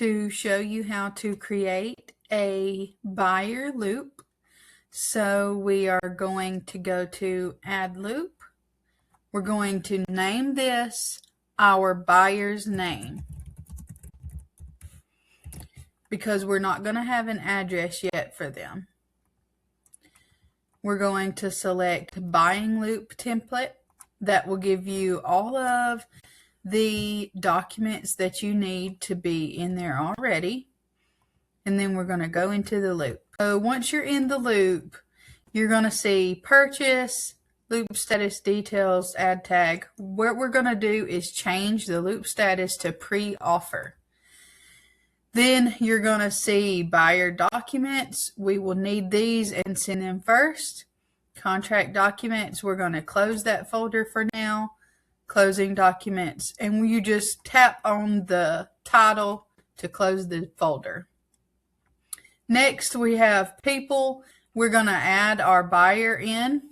to show you how to create a buyer loop. So we are going to go to Add Loop. We're going to name this our buyer's name because we're not going to have an address yet for them. We're going to select Buying Loop Template. That will give you all of the documents that you need to be in there already. And then we're going to go into the loop. So once you're in the loop, you're going to see Purchase, Loop Status Details, Add Tag. What we're going to do is change the loop status to Pre-Offer. Then you're going to see Buyer Documents. We will need these and send them first. Contract Documents, we're going to close that folder for now. Closing Documents, and you just tap on the title to close the folder. Next, we have People. We're going to add our buyer in.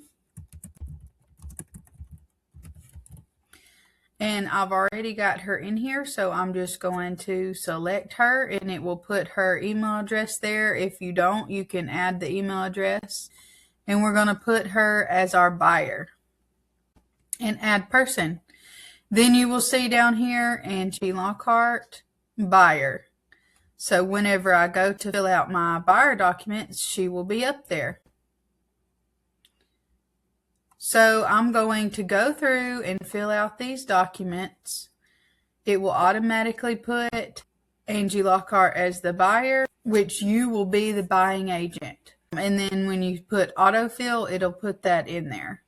And I've already got her in here, so I'm just going to select her, and it will put her email address there. If you don't, you can add the email address. And we're going to put her as our buyer. And add person. Then you will see down here, Angie Lockhart, buyer. So whenever I go to fill out my buyer documents, she will be up there. So I'm going to go through and fill out these documents. It will automatically put Angie Lockhart as the buyer, which you will be the buying agent. And then when you put autofill, it'll put that in there.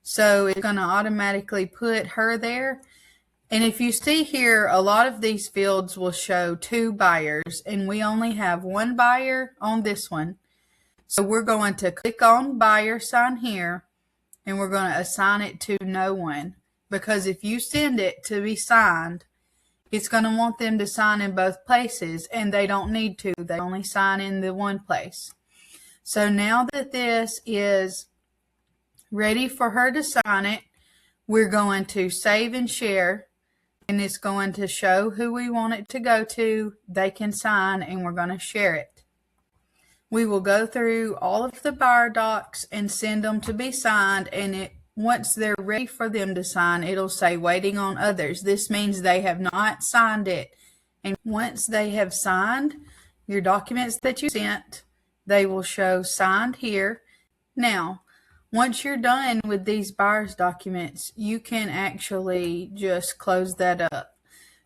So it's going to automatically put her there. And if you see here, a lot of these fields will show 2 buyers, and we only have 1 buyer on this one. So we're going to click on buyer sign here, and we're going to assign it to no one. Because if you send it to be signed, it's going to want them to sign in both places, and they don't need to. They only sign in the one place. So now that this is ready for her to sign it, we're going to save and share, and it's going to show who we want it to go to. They can sign, and we're going to share it. We will go through all of the buyer docs and send them to be signed, and once they're ready for them to sign, it'll say waiting on others. This means they have not signed it. And once they have signed your documents that you sent, they will show signed here. Now, once you're done with these buyer's documents, you can actually just close that up.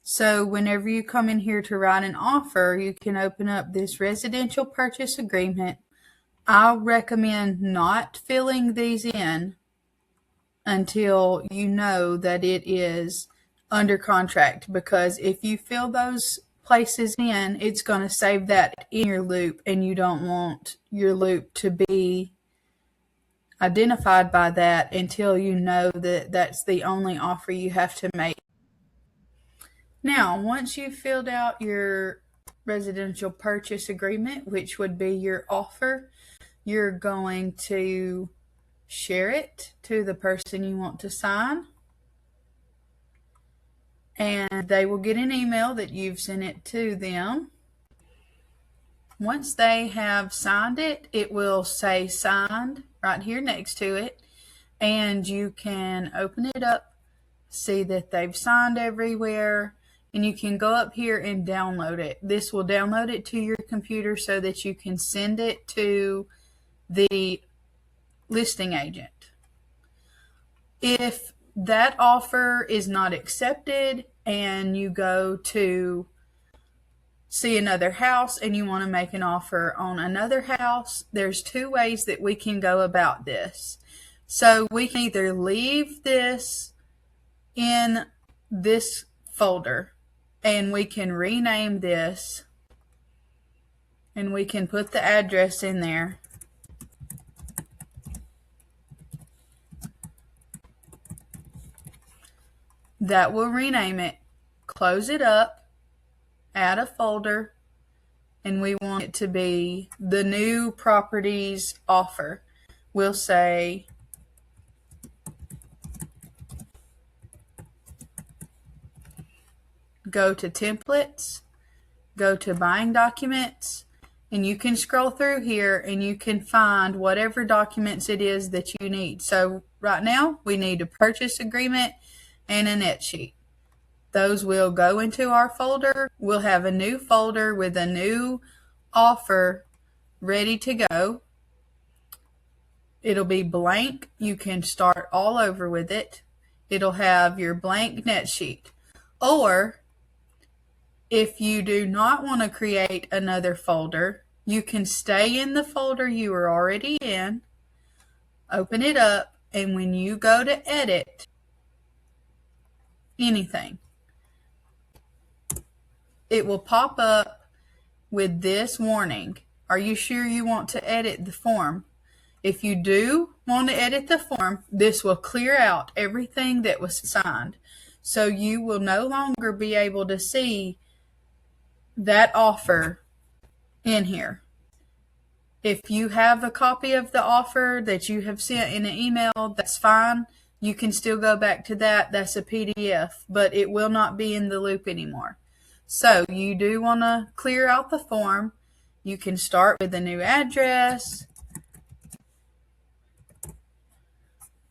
So whenever you come in here to write an offer, you can open up this residential purchase agreement. I'll recommend not filling these in until you know that it is under contract, because if you fill those places in, it's going to save that in your loop, and you don't want your loop to be identified by that until you know that that's the only offer you have to make. Now, once you've filled out your residential purchase agreement, which would be your offer, you're going to share it to the person you want to sign. And they will get an email that you've sent it to them. Once they have signed it, it will say signed right here next to it, and you can open it up, see that they've signed everywhere, and you can go up here and download it. This will download it to your computer so that you can send it to the listing agent. If that offer is not accepted and you go to see another house and you want to make an offer on another house, there's 2 ways that we can go about this. So we can either leave this in this folder, and we can rename this, and we can put the address in there. That will rename it. Close it up. Add a folder, and we want it to be the new properties offer. We'll say go to templates, go to buying documents, and you can scroll through here and you can find whatever documents it is that you need. So right now we need a purchase agreement and a net sheet. Those will go into our folder. We'll have a new folder with a new offer ready to go. It'll be blank. You can start all over with it. It'll have your blank net sheet. Or if you do not want to create another folder, you can stay in the folder you were already in, open it up, and when you go to edit anything, it will pop up with this warning. Are you sure you want to edit the form? If you do want to edit the form, this will clear out everything that was signed. So you will no longer be able to see that offer in here. If you have a copy of the offer that you have sent in an email, that's fine. You can still go back to that. That's a PDF, but it will not be in the loop anymore. So you do want to clear out the form. You can start with a new address.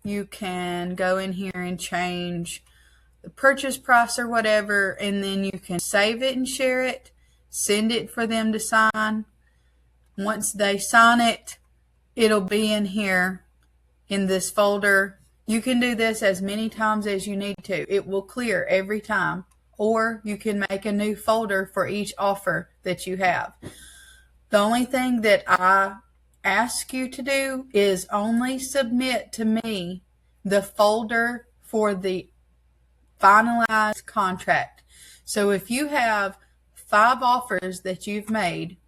You can go in here and change the purchase price or whatever, and then you can save it and share it, send it for them to sign. Once they sign it, it'll be in here in this folder. You can do this as many times as you need to. It will clear every time. Or you can make a new folder for each offer that you have. The only thing that I ask you to do is only submit to me the folder for the finalized contract. So if you have 5 offers that you've made,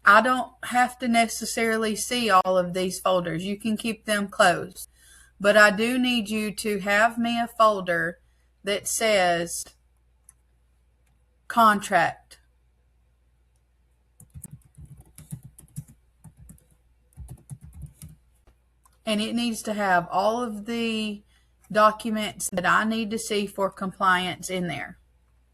I don't have to necessarily see all of these folders. You can keep them closed. But I do need you to have me a folder that says contract. And it needs to have all of the documents that I need to see for compliance in there.